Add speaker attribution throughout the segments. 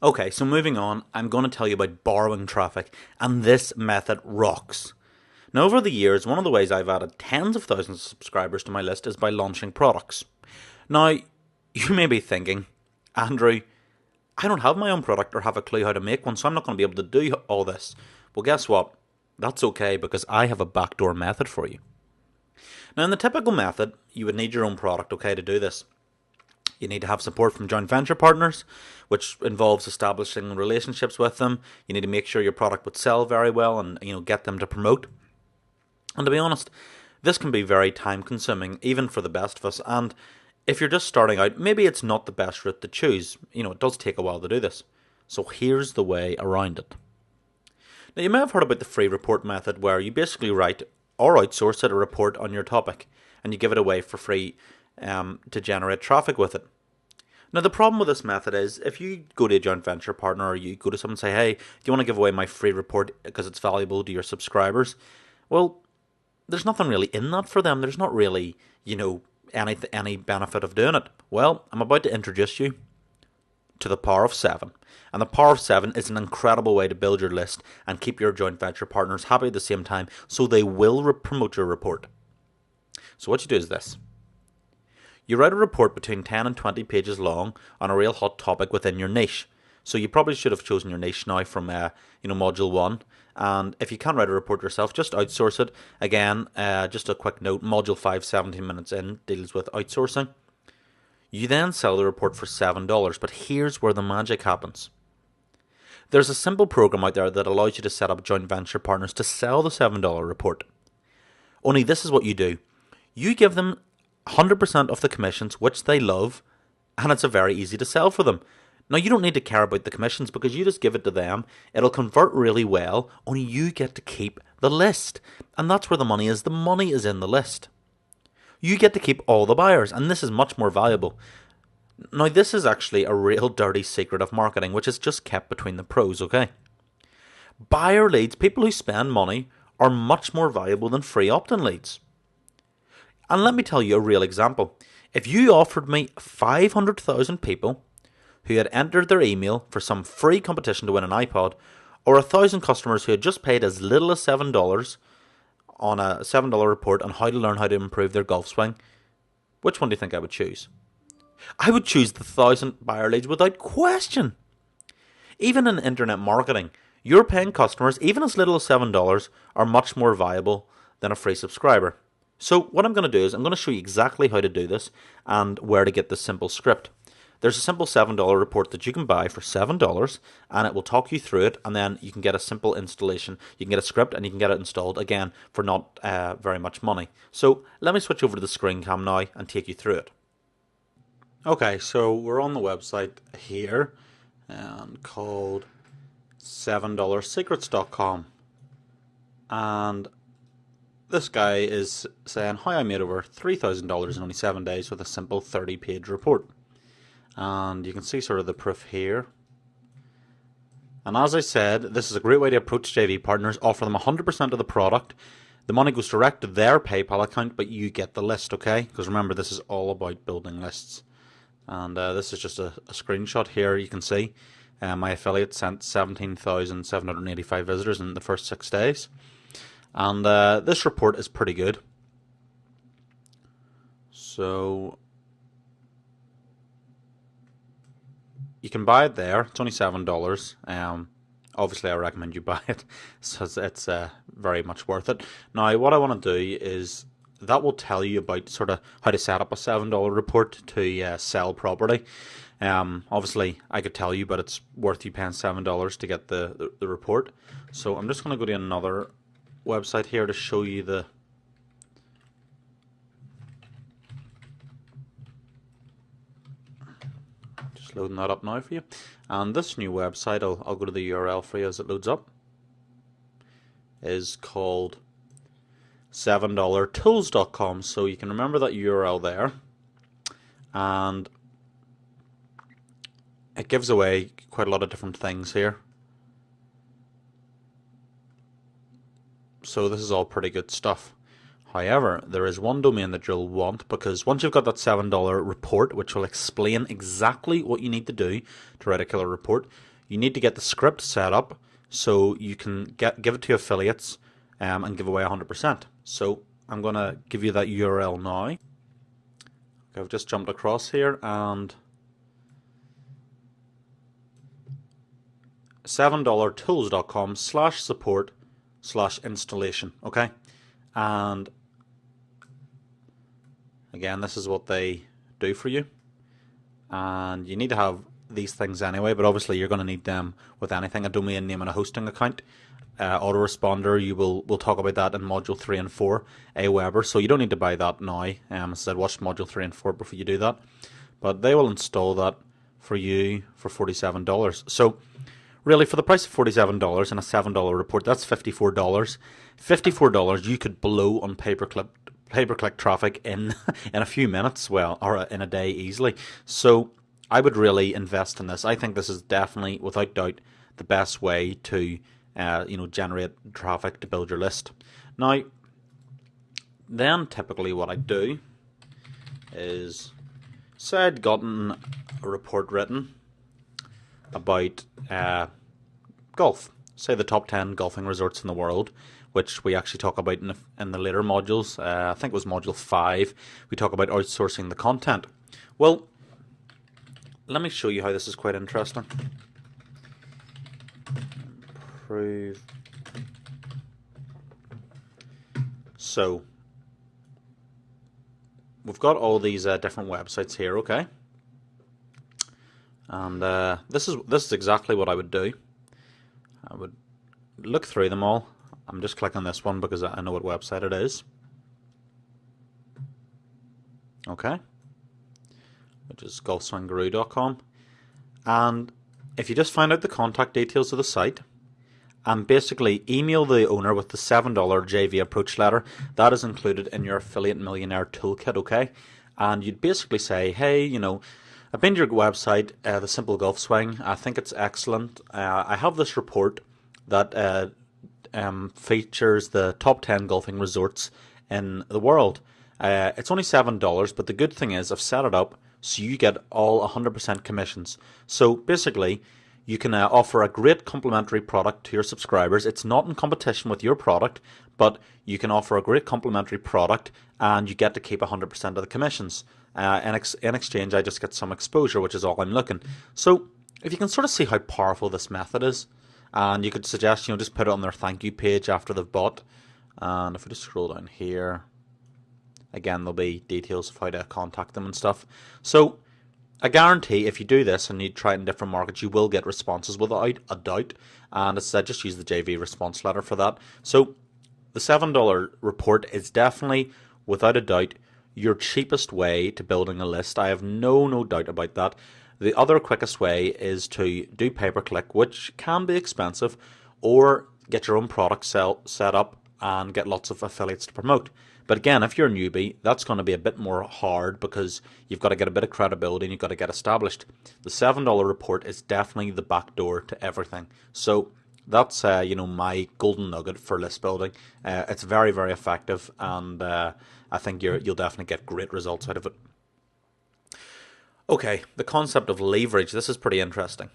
Speaker 1: Okay, so moving on, I'm going to tell you about borrowing traffic, and this method rocks. Now, over the years, one of the ways I've added tens of thousands of subscribers to my list is by launching products. Now, you may be thinking, Andrew, I don't have my own product or have a clue how to make one, so I'm not going to be able to do all this. Well, guess what? That's okay because I have a backdoor method for you. Now, in the typical method, you would need your own product, okay, to do this. You need to have support from joint venture partners, which involves establishing relationships with them. You need to make sure your product would sell very well and get them to promote. And to be honest, this can be very time consuming, even for the best of us. And if you're just starting out, maybe it's not the best route to choose. It does take a while to do this. So here's the way around it. Now, you may have heard about the free report method where you basically write or outsource it a report on your topic and you give it away for free to generate traffic with it. Now, the problem with this method is if you go to a joint venture partner or you go to someone and say, hey, do you want to give away my free report because it's valuable to your subscribers? Well, there's nothing really in that for them. There's not really, any benefit of doing it. Well, I'm about to introduce you to the power of seven. And the power of seven is an incredible way to build your list and keep your joint venture partners happy at the same time so they will promote your report. So what you do is this. You write a report between 10 and 20 pages long on a real hot topic within your niche. So you probably should have chosen your niche now from module 1. And if you can't write a report yourself, just outsource it. Again, just a quick note, module 5, 17 minutes in, deals with outsourcing. You then sell the report for $7, but here's where the magic happens. There's a simple program out there that allows you to set up joint venture partners to sell the $7 report. Only this is what you do. You give them 100% of the commissions, which they love, and it's a very easy to sell for them. Now, you don't need to care about the commissions because you just give it to them. It'll convert really well, only you get to keep the list. And that's where the money is. The money is in the list. You get to keep all the buyers, and this is much more valuable. Now, this is actually a real dirty secret of marketing, which is just kept between the pros, okay? Buyer leads, people who spend money, are much more valuable than free opt-in leads. And let me tell you a real example. If you offered me 500,000 people who had entered their email for some free competition to win an iPod, or 1,000 customers who had just paid as little as $7 on a $7 report on how to learn how to improve their golf swing, which one do you think I would choose? I would choose the 1,000 buyer leads without question. Even in internet marketing, your paying customers, even as little as $7, are much more valuable than a free subscriber. So what I'm going to do is I'm going to show you exactly how to do this and where to get this simple script. There's a simple $7 report that you can buy for $7 and it will talk you through it, and then you can get a simple installation. You can get a script and you can get it installed again for not very much money. So let me switch over to the screen cam now and take you through it. Okay, so we're on the website here and called $7secrets.com, and this guy is saying how I made over $3,000 in only 7 days with a simple 30-page report. And you can see sort of the proof here. And as I said, this is a great way to approach JV partners, offer them 100% of the product. The money goes direct to their PayPal account, but you get the list, okay? Because remember, this is all about building lists. And this is just a screenshot here. You can see my affiliate sent 17,785 visitors in the first 6 days. And this report is pretty good. So you can buy it there. It's only $7. Obviously, I recommend you buy it, so it's very much worth it. Now, what I want to do is that will tell you about sort of how to set up a $7 report to sell property. Obviously, I could tell you, but it's worth you paying $7 to get the report. So I'm just going to go to another website here to show you the just loading that up now for you. And this new website, I'll go to the URL for you as it loads up, is called $7tools.com. So you can remember that URL there, and it gives away quite a lot of different things here. So this is all pretty good stuff. However, there is one domain that you'll want, because once you've got that $7 report, which will explain exactly what you need to do to write a killer report, you need to get the script set up so you can give it to affiliates and give away 100%. So I'm going to give you that URL now. Okay, I've just jumped across here, and $7tools.com/support/installation. Okay, and again, this is what they do for you, and you need to have these things anyway, but obviously you're going to need them with anything: a domain name and a hosting account. Autoresponder, we'll talk about that in module 3 and 4, Aweber, so you don't need to buy that now. As I said, watch module 3 and 4 before you do that, but they will install that for you for $47. So really, for the price of $47 and a $7 report, that's $54. $54 you could blow on pay-per-click traffic in in a few minutes, well, or in a day easily. So I would really invest in this. I think this is definitely, without doubt, the best way to generate traffic to build your list. Now, then typically what I do is, say I'd gotten a report written about golf, say the top 10 golfing resorts in the world, which we actually talk about in the later modules. I think it was module 5. We talk about outsourcing the content. Well, let me show you how this is quite interesting. Improve. So we've got all these different websites here, okay? And this is exactly what I would do. I would look through them all. I'm just clicking this one because I know what website it is. Okay, which is golfswingguru.com. And if you just find out the contact details of the site and basically email the owner with the $7 JV approach letter, that is included in your Affiliate Millionaire toolkit, okay? And you'd basically say, hey, I've been to your website, the Simple Golf Swing. I think it's excellent. I have this report that features the top 10 golfing resorts in the world. It's only $7, but the good thing is I've set it up so you get all 100% commissions. So basically, you can offer a great complimentary product to your subscribers. It's not in competition with your product, but you can offer a great complimentary product and you get to keep 100% of the commissions. In exchange, I just get some exposure, which is all I'm looking. So if you can sort of see how powerful this method is, and you could suggest, just put it on their thank you page after they've bought. And if we just scroll down here, again, there'll be details of how to contact them and stuff. So I guarantee if you do this and you try it in different markets, you will get responses without a doubt. And as I said, just use the JV response letter for that. So the $7 report is definitely, without a doubt, your cheapest way to building a list. I have no doubt about that. The other quickest way is to do pay-per-click, which can be expensive, or get your own product set up and get lots of affiliates to promote. But again, if you're a newbie, that's going to be a bit more hard because you've got to get a bit of credibility and you've got to get established. The $7 report is definitely the back door to everything. So that's my golden nugget for list building. It's very, very effective, and I think you'll definitely get great results out of it. Okay, the concept of leverage. This is pretty interesting.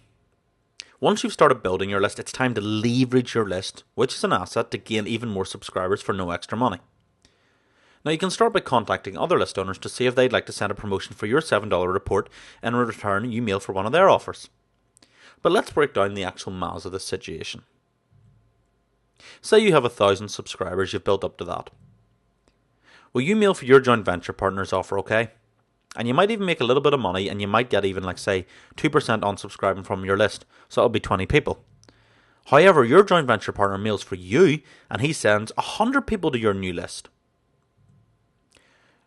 Speaker 1: Once you've started building your list, it's time to leverage your list, which is an asset, to gain even more subscribers for no extra money. Now, you can start by contacting other list owners to see if they'd like to send a promotion for your $7 report, and in return you mail for one of their offers. But let's break down the actual maths of this situation. Say you have 1,000 subscribers, you've built up to that. Well, you mail for your joint venture partner's offer, okay? And you might even make a little bit of money, and you might get even, say, 2% unsubscribing from your list. So that'll be 20 people. However, your joint venture partner mails for you, and he sends 100 people to your new list.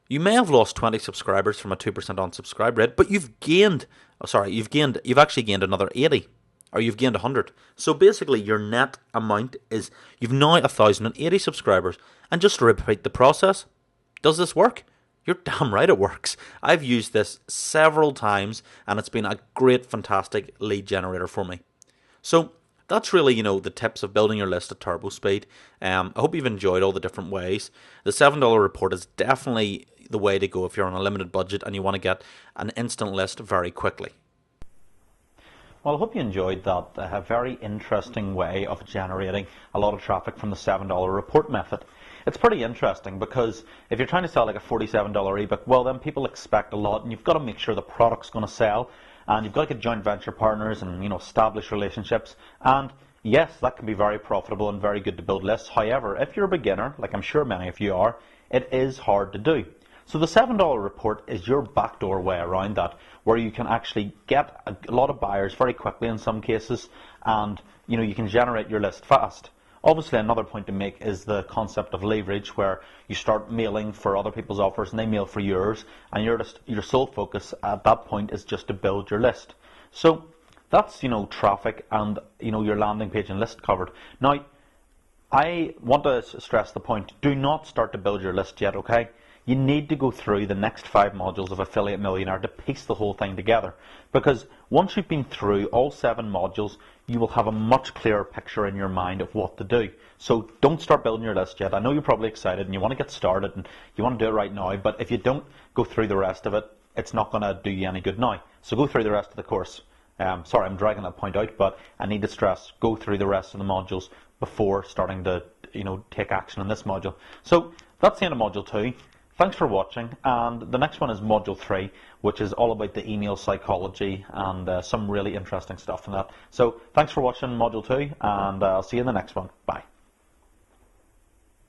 Speaker 1: You may have lost 20 subscribers from a 2% unsubscribe rate, but you've actually gained another 80, or you've gained 100. So basically, your net amount is, you've now 1,080 subscribers. And just to repeat the process, does this work? You're damn right it works. I've used this several times, and it's been a great, fantastic lead generator for me. So That's really, the tips of building your list at turbo speed. I hope you've enjoyed all the different ways. The $7 report is definitely the way to go if you're on a limited budget and you want to get an instant list very quickly. Well, I hope you enjoyed that very interesting way of generating a lot of traffic from the $7 report method. It's pretty interesting because if you're trying to sell like a $47 ebook, well then people expect a lot and you've got to make sure the product's going to sell and you've got to get joint venture partners and establish relationships, and yes, that can be very profitable and very good to build lists. However, if you're a beginner, like I'm sure many of you are, it is hard to do. So the $7 report is your backdoor way around that, where you can actually get a lot of buyers very quickly in some cases, and you can generate your list fast. Obviously, another point to make is the concept of leverage, where you start mailing for other people's offers and they mail for yours, and your sole focus at that point is just to build your list. So that's traffic and your landing page and list covered. Now, I want to stress the point: do not start to build your list yet, okay? You need to go through the next 5 modules of Affiliate Millionaire to piece the whole thing together. Because once you've been through all 7 modules, you will have a much clearer picture in your mind of what to do. So don't start building your list yet. I know you're probably excited and you want to get started and you want to do it right now, but if you don't go through the rest of it, it's not going to do you any good now. So go through the rest of the course. Sorry, I'm dragging that point out, but I need to stress, go through the rest of the modules before starting to take action in this module. So that's the end of module 2. Thanks for watching, and the next one is Module 3, which is all about the email psychology and some really interesting stuff in that. So thanks for watching Module 2, and I'll see you in the next one. Bye.